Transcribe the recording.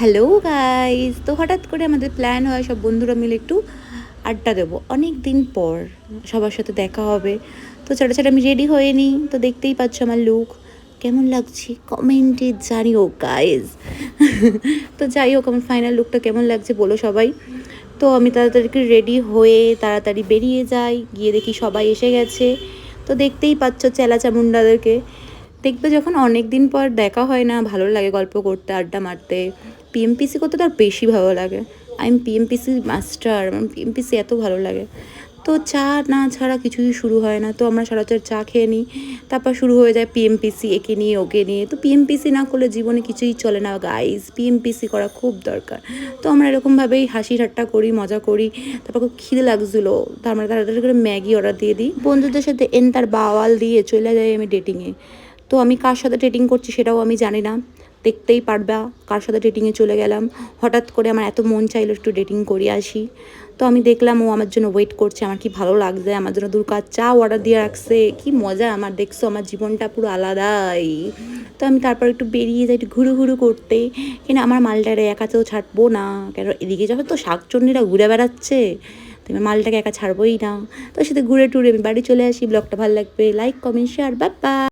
Hello guys, তো হঠাৎ করে আমাদের প্ল্যান হয় সব বন্ধুরা মিলে একটু আড্ডা দেবো, অনেক দিন পর সবার সাথে দেখা হবে। তো ছোটো ছোটো আমি রেডি হয়ে নিই, তো দেখতেই পাচ্ছ আমার লুক কেমন লাগছে কমেন্টে জানিও গাইস। তো যাই হোক, আমার ফাইনাল লুকটা কেমন লাগছে বলো সবাই। তো আমি তাড়াতাড়ি রেডি হয়ে তাড়াতাড়ি বেরিয়ে যাই, গিয়ে দেখি সবাই এসে গেছে। তো দেখতেই পাচ্ছ চেলা চামুন্ডাদেরকে। দেখবে যখন অনেক দিন পর দেখা হয় না, ভালো লাগে গল্প করতে, আড্ডা মারতে। পিএমপিসি করতে তো আর বেশি ভালো লাগে। আমি পিএমপিসি মাস্টার, আমার পিএমপিসি এত ভালো লাগে। তো চা না ছাড়া কিছুই শুরু হয় না, তো আমরা সচরাচর চা খেয়ে নিই। তারপর শুরু হয়ে যায় পিএমপিসি, একে নিয়ে ওকে নিয়ে। তো পিএমপিসি না করলে জীবনে কিছুই চলে না গাইজ, পিএমপিসি করা খুব দরকার। তো আমরা এরকমভাবেই হাসি ঠাট্টা করি, মজা করি। তারপর খুব খিদে লাগছিলো, তো আমরা তাড়াতাড়ি করে ম্যাগি অর্ডার দিয়ে দিই। বন্ধুদের সাথে এন্টার বাওয়াল দিয়ে চলে যাই আমি ডেটিংয়ে। তো আমি কার সাথে ডেটিং করছি সেটাও আমি জানি না, দেখতেই পারবা কার সাথে ডেটিংয়ে চলে গেলাম। হঠাৎ করে আমার এত মন চাইলো একটু ডেটিং করে আসি। তো আমি দেখলাম ও আমার জন্য ওয়েট করছে, আমার কি ভালো লাগছে, আমার জন্য 2 কাপ চা অর্ডার দিয়ে রাখছে, কি মজা আমার, দেখছো আমার জীবনটা পুরো আলাদাই। তো আমি তারপর একটু বেরিয়ে যাই একটু ঘুরু ঘুরু করতে, কিন্তু আমার মালটারে একাতেও ছাড়বো না, কেন এদিকে যাবে তো শাকচন্নিরা ঘুরে বেড়াচ্ছে, তো আমি মালটাকে একা ছাড়বোই না। তো সাথে ঘুরে টুরে আমি বাড়ি চলে আসি। ব্লগটা ভালো লাগবে like comment share, bye bye.